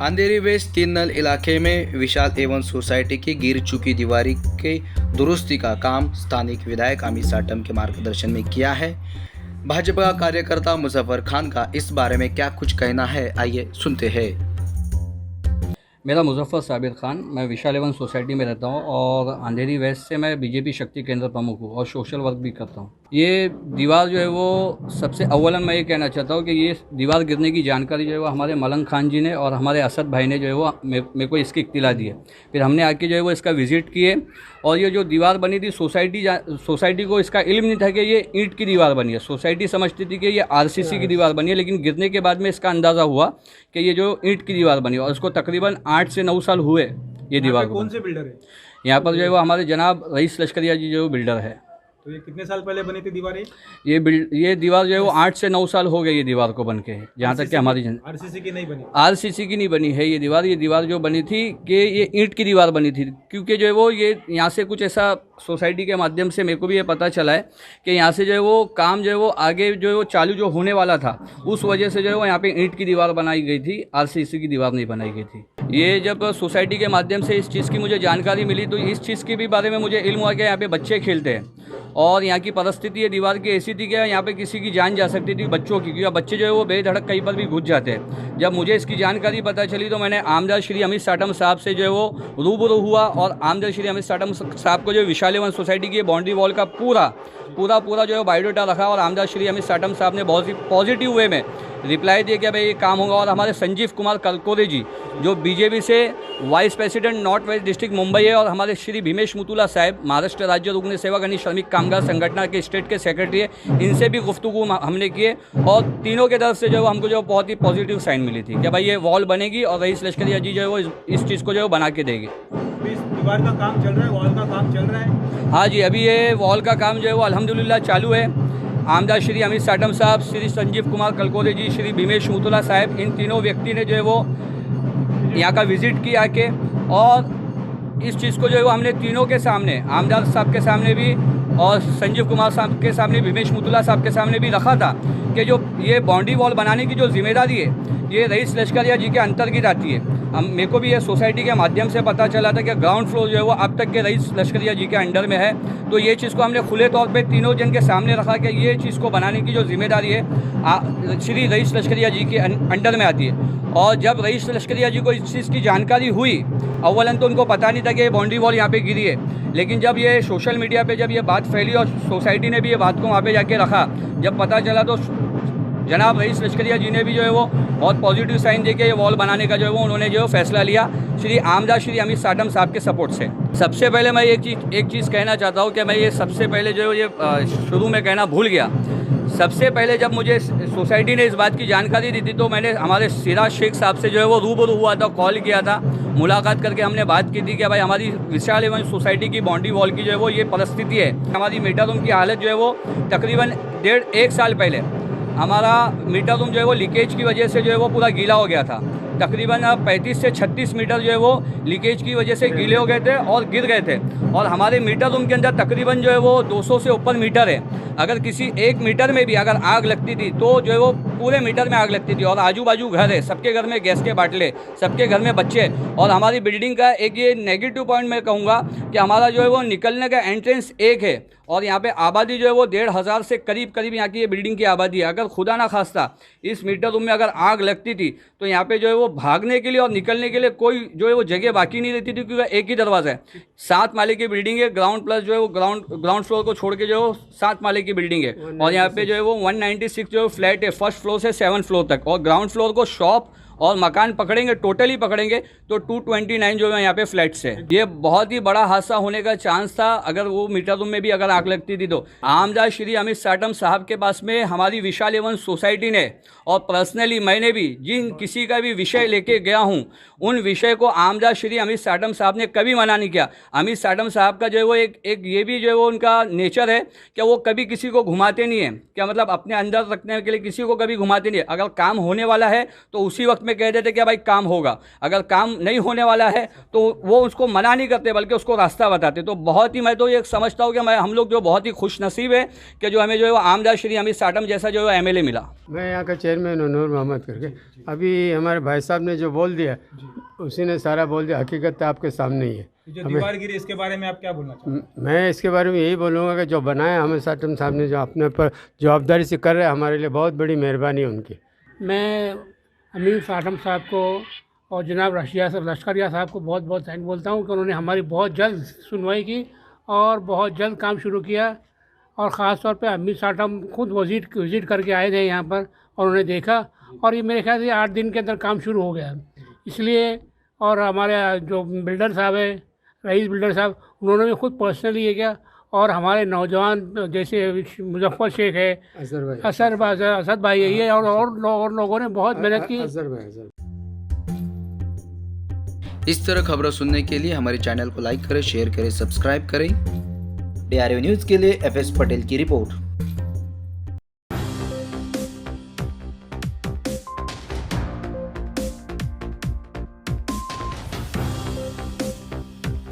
अंधेरी waste 3 नल इलाके में विशाल एवं सोसाइटी की गिर चुकी दीवारी के दुरुस्ती का काम स्थानिक विधायक अमित साटम के मार्गदर्शन में किया है। भाजपा कार्यकर्ता मुजफ्फर खान का इस बारे में क्या कुछ कहना है, आइए सुनते हैं। मेरा मुजफ्फर साबिर खान, मैं विशाल एवं सोसाइटी में रहता हूँ और अंधेरी वेस्ट से मैं बीजेपी शक्ति केंद्र प्रमुख हूँ और सोशल वर्क भी करता हूँ। ये दीवार जो है वो सबसे अव्वलन मैं ये कहना चाहता हूँ कि ये दीवार गिरने की जानकारी जो है वो हमारे मलंग खान जी ने और हमारे असद भाई ने जो है वो मेरे को इसकी इत्तला दी है। फिर हमने आके जो है वो इसका विज़िट किए और ये जो दीवार बनी थी सोसाइटी को इसका इल्म नहीं था कि ये ईंट की दीवार बनी है। सोसाइटी समझती थी कि ये आरसीसी की दीवार बनी है, लेकिन गिरने के बाद में इसका अंदाज़ा हुआ कि ये जो ईंट की दीवार बनी है और इसको तकरीबन 8 से 9 साल हुए ये दीवार को। कौन से बिल्डर है? यहाँ पर जो है वो हमारे जनाब रईस लश्करिया जी जो बिल्डर है। तो ये कितने साल पहले बनी थी दीवार? ये दीवार जो है वो 8 से 9 साल हो गए ये दीवार को बन के, जहाँ तक कि हमारी आरसीसी की नहीं बनी। आरसीसी की नहीं बनी है ये दीवार जो बनी थी कि ये ईंट की दीवार बनी थी, क्योंकि जो है वो ये यहाँ से कुछ ऐसा सोसाइटी के माध्यम से मेरे को भी ये पता चला है कि यहाँ से जो है वो काम जो है वो आगे जो है वो चालू जो होने वाला था, उस वजह से जो है वो यहाँ पे ईंट की दीवार बनाई गई थी, आरसीसी की दीवार नहीं बनाई गई थी। ये जब सोसाइटी के माध्यम से इस चीज़ की मुझे जानकारी मिली तो इस चीज़ के भी बारे में मुझे इल्म हुआ कि यहाँ पे बच्चे खेलते हैं और यहाँ की परिस्थिति ये दीवार की ऐसी थी कि यहाँ पे किसी की जान जा सकती थी, बच्चों की, क्योंकि बच्चे जो है वो बेधड़क कहीं पर भी घुस जाते हैं। जब मुझे इसकी जानकारी पता चली तो मैंने आमदार श्री अमित साटम साहब से जो है वो रूबरू हुआ और आमदार श्री अमित साटम साहब को जो विशाल एवं सोसाइटी की बाउंड्री वॉल का पूरा जो है बायोडाटा रखा और आमदार श्री अमित साटम साहब ने बहुत ही पॉजिटिव वे में रिप्लाई दिया कि भाई ये काम होगा। और हमारे संजीव कुमार कलकोरे जी जो बीजेपी से vice president north west district Mumbai है और हमारे श्री भीमेश मुतुला साहब महाराष्ट्र राज्य रुग्ण सेवक आणि श्रमिक कामगार संगठन के स्टेट के सेक्रेटरी है, इनसे भी गुफ्तगू हमने किए और तीनों के तरफ से जो हमको जो बहुत ही पॉजिटिव साइन मिली थी कि भाई ये वॉल बनेगी और रईस लश्करिया जी जो है वो इस चीज़ को जो है बना के देगी। दीवार का काम चल रहा है, वॉल का काम चल रहा है? हाँ जी, अभी ये वॉल का काम जो है वो अल्हम्दुलिल्लाह चालू है। आमदार श्री अमित साटम साहब, श्री संजीव कुमार कलकोरे जी, श्री भीमेश मुतुला साहब, इन तीनों व्यक्ति ने जो है वो यहाँ का विज़िट किया के और इस चीज़ को जो है वो हमने तीनों के सामने, आमदार साहब के सामने भी और संजीव कुमार साहब के सामने, भीमेश मुतुला साहब के सामने भी रखा था कि जो ये बाउंड्री वॉल बनाने की जो जिम्मेदारी है ये रईस लश्करिया जी के अंतर्गत आती है। मेरे को भी ये सोसाइटी के माध्यम से पता चला था कि ग्राउंड फ्लोर जो है वो अब तक के रईस लश्करिया जी के अंडर में है, तो ये चीज़ को हमने खुले तौर पे तीनों जन के सामने रखा कि ये चीज़ को बनाने की जो जिम्मेदारी है श्री रईस लश्करिया जी के अंडर में आती है। और जब रईस लश्करिया जी को इस चीज़ की जानकारी हुई, अव्वलन तो उनको पता नहीं था कि ये बाउंड्री वॉल यहाँ पे गिरी है, लेकिन जब ये सोशल मीडिया पे जब ये बात फैली और सोसाइटी ने भी ये बात को वहाँ पे जाके रखा, जब पता चला तो जनाब रईस लश्करिया जी ने भी जो है वो बहुत पॉजिटिव साइन देके ये वॉल बनाने का जो है वो उन्होंने जो फैसला लिया श्री आमदार श्री अमित साटम साहब के सपोर्ट से। सबसे पहले मैं एक चीज़ कहना चाहता हूँ कि मैं ये सबसे पहले जो ये शुरू में कहना भूल गया। सबसे पहले जब मुझे सोसाइटी ने इस बात की जानकारी दी थी तो मैंने हमारे सिराज शेख साहब से जो है वो रूबरू हुआ था, कॉल किया था, मुलाकात करके हमने बात की थी कि भाई हमारी विशाल एवं सोसाइटी की बाउंड्री वॉल की जो है वो ये परिस्थिति है। हमारी मीटर रूम की हालत जो है वो तकरीबन 1.5 साल पहले हमारा मीटर रूम जो है वो लीकेज की वजह से जो है वो पूरा गीला हो गया था। तकरीबन 35 से 36 मीटर जो है वो लीकेज की वजह से गीले हो गए थे और गिर गए थे और हमारे मीटर रूम के अंदर तकरीबन जो है वो 200 से ऊपर मीटर है। अगर किसी एक मीटर में भी अगर आग लगती थी तो जो है वो पूरे मीटर में आग लगती थी और आजू बाजू घर है, सबके घर में गैस के बाटले, सबके घर में बच्चे। और हमारी बिल्डिंग का एक ये नेगेटिव पॉइंट मैं कहूँगा कि हमारा जो है वो निकलने का एंट्रेंस एक है और यहाँ पे आबादी जो है वो 1,500 से करीब यहाँ की ये बिल्डिंग की आबादी है। अगर खुदा ना खास्ता इस मीटर रूम में अगर आग लगती थी तो यहाँ पे जो है वो भागने के लिए और निकलने के लिए कोई जो है वो जगह बाकी नहीं रहती थी, क्योंकि एक ही दरवाज़ा है। 7 माले की बिल्डिंग है, ग्राउंड प्लस जो है वो ग्राउंड फ्लोर को छोड़ के जो है वो 7 माले की बिल्डिंग है और यहाँ पे जो है वो 196 जो फ्लैट है, फर्स्ट फ्लोर से 7th फ्लोर तक, और ग्राउंड फ्लोर को शॉप और मकान पकड़ेंगे, टोटली पकड़ेंगे तो 229 जो है यहाँ पे फ्लैट्स है। ये बहुत ही बड़ा हादसा होने का चांस था अगर वो मीटर रूम में भी अगर आग लगती थी तो। आमदार श्री अमित साटम साहब के पास में हमारी विशाल एवं सोसाइटी ने और पर्सनली मैंने भी जिन किसी का भी विषय लेके गया हूँ उन विषय को आमदार श्री अमित साटम साहब ने कभी मना नहीं किया। अमित साटम साहब का जो है वो एक ये भी जो है वो उनका नेचर है कि वो कभी किसी को घुमाते नहीं है, क्या मतलब अपने अंदर रखने के लिए किसी को कभी घुमाते नहीं है। अगर काम होने वाला है तो उसी वक्त में में कह देते कि भाई काम होगा, अगर काम नहीं होने वाला है तो वो उसको मना नहीं करते बल्कि उसको रास्ता बताते। तो बहुत ही मैं तो ये समझता हूँ कि हम लोग जो बहुत ही खुश नसीब है कि जो हमें जो है वो आमदार श्री अमित साटम जैसा जो है MLA मिला। मैं यहाँ का चेयरमैन हूँ नूर मोहम्मद करके। अभी हमारे भाई साहब ने जो बोल दिया उसी ने सारा बोल दिया, हकीकत तो आपके सामने ही है। जो दीवार गिरी इसके बारे में आप क्या बोलना चाहते हैं? मैं इसके बारे में यही बोलूँगा कि जो बनाया हमें साटम साहब ने, जो अपने पर जवाबदारी से कर रहे हैं, हमारे लिए बहुत बड़ी मेहरबानी है उनकी। मैं अमीर साटम साहब को और जनाब लश्करिया साहब को बहुत बहुत थैंक बोलता हूँ कि उन्होंने हमारी बहुत जल्द सुनवाई की और बहुत जल्द काम शुरू किया। और ख़ास तौर पे अमीर साटम खुद विज़िट करके आए थे यहाँ पर और उन्हें देखा, और ये मेरे ख्याल से 8 दिन के अंदर काम शुरू हो गया इसलिए। और हमारे जो बिल्डर साहब है, रईस बिल्डर साहब, उन्होंने भी खुद पर्सनली ये किया। और हमारे नौजवान जैसे मुजफ्फर शेख है, असद भाई है, ये और लोगों ने बहुत मेहनत की। इस तरह खबरें सुनने के लिए हमारे चैनल को लाइक करें, शेयर करें, सब्सक्राइब करें। DRV न्यूज़ के लिए FS पटेल की रिपोर्ट।